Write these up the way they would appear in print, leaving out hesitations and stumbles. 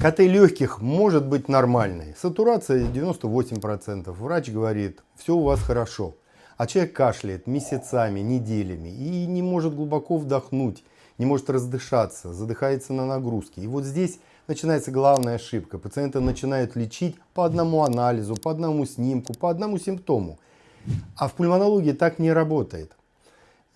КТ легких может быть нормальной. Сатурация 98%. Врач говорит, все у вас хорошо. А человек кашляет месяцами, неделями и не может глубоко вдохнуть, не может раздышаться, задыхается на нагрузке. И вот здесь начинается главная ошибка. Пациента начинают лечить по одному анализу, по одному снимку, по одному симптому. А в пульмонологии так не работает.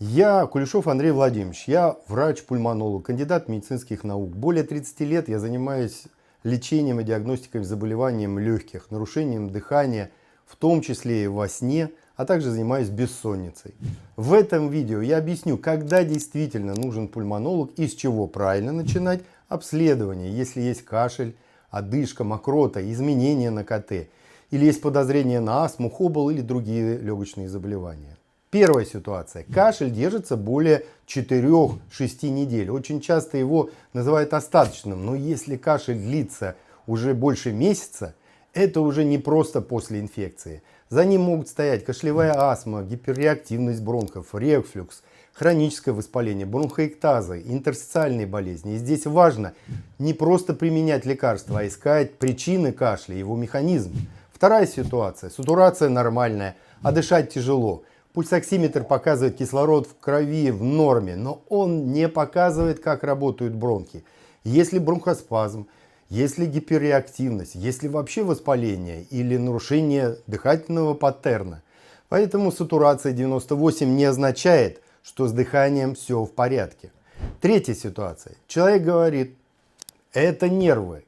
Я Кулешов Андрей Владимирович, я врач-пульмонолог, кандидат медицинских наук. Более 30 лет я занимаюсь лечением и диагностикой заболеваний легких, нарушением дыхания, в том числе и во сне, а также занимаюсь бессонницей. В этом видео я объясню, когда действительно нужен пульмонолог и с чего правильно начинать обследование, если есть кашель, одышка, мокрота, изменения на КТ, или есть подозрение на астму, хобл или другие легочные заболевания. Первая ситуация. Кашель держится более 4-6 недель. Очень часто его называют остаточным. Но если кашель длится уже больше месяца, это уже не просто после инфекции. За ним могут стоять кашлевая астма, гиперреактивность бронхов, рефлюкс, хроническое воспаление, бронхоэктазы, интерстициальные болезни. И здесь важно не просто применять лекарства, а искать причины кашля, его механизм. Вторая ситуация. Сатурация нормальная, а дышать тяжело. Пульсоксиметр показывает кислород в крови в норме, но он не показывает, как работают бронхи. Если бронхоспазм, если гиперреактивность, если вообще воспаление или нарушение дыхательного паттерна. Поэтому сатурация 98 не означает, что с дыханием все в порядке. Третья ситуация. Человек говорит, это нервы.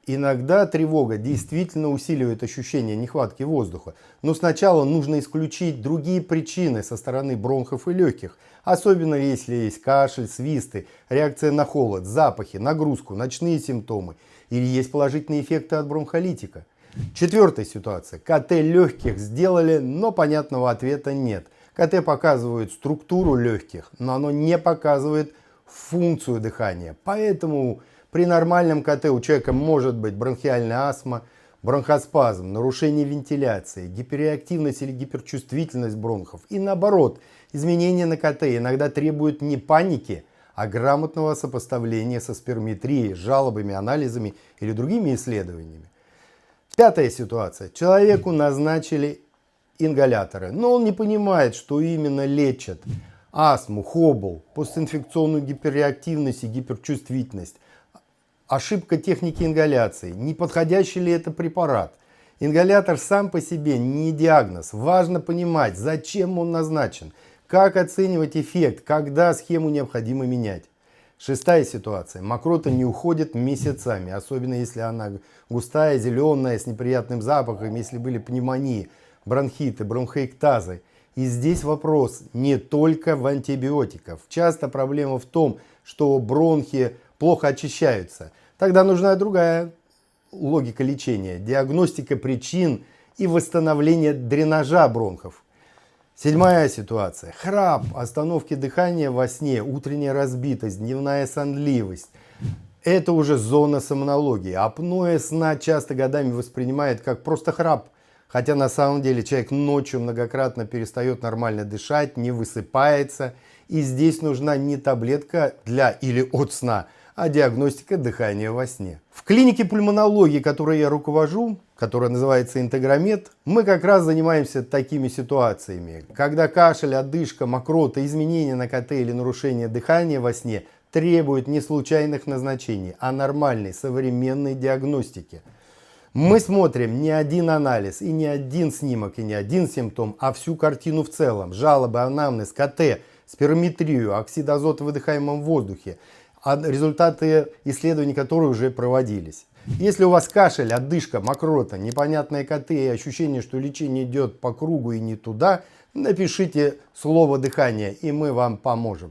Иногда тревога действительно усиливает ощущение нехватки воздуха, но сначала нужно исключить другие причины со стороны бронхов и легких, особенно если есть кашель, свисты, реакция на холод, запахи, нагрузку, ночные симптомы или есть положительные эффекты от бронхолитика. Четвертая ситуация. КТ легких сделали, но понятного ответа нет. КТ показывает структуру легких, но оно не показывает функцию дыхания, поэтому при нормальном КТ у человека может быть бронхиальная астма, бронхоспазм, нарушение вентиляции, гиперреактивность или гиперчувствительность бронхов. И наоборот, изменения на КТ иногда требуют не паники, а грамотного сопоставления со спирометрией, жалобами, анализами или другими исследованиями. Пятая ситуация. Человеку назначили ингаляторы, но он не понимает, что именно лечат астму, хобл, постинфекционную гиперреактивность и гиперчувствительность. Ошибка техники ингаляции. Неподходящий ли это препарат? Ингалятор сам по себе не диагноз. Важно понимать, зачем он назначен, как оценивать эффект, когда схему необходимо менять. Шестая ситуация. Мокрота не уходит месяцами, особенно если она густая, зеленая, с неприятным запахом, если были пневмонии, бронхиты, бронхоэктазы. И здесь вопрос не только в антибиотиках. Часто проблема в том, что бронхи плохо очищаются. Тогда нужна другая логика лечения. Диагностика причин и восстановление дренажа бронхов. Седьмая ситуация. Храп, остановки дыхания во сне, утренняя разбитость, дневная сонливость. Это уже зона сомнологии. Апноэ сна часто годами воспринимает как просто храп. Хотя на самом деле человек ночью многократно перестает нормально дышать, не высыпается. И здесь нужна не таблетка для или от сна, а диагностика дыхания во сне. В клинике пульмонологии, которой я руковожу, которая называется Интегромед, мы как раз занимаемся такими ситуациями, когда кашель, одышка, мокрота, изменения на КТ или нарушение дыхания во сне требуют не случайных назначений, а нормальной современной диагностики. Мы смотрим не один анализ, и не один снимок, и не один симптом, а всю картину в целом. Жалобы, анамнез, КТ, спирометрию, оксид азота в выдыхаемом воздухе, результаты исследований, которые уже проводились. Если у вас кашель, одышка, мокрота, непонятное КТ и ощущение, что лечение идет по кругу и не туда, напишите слово «дыхание», и мы вам поможем.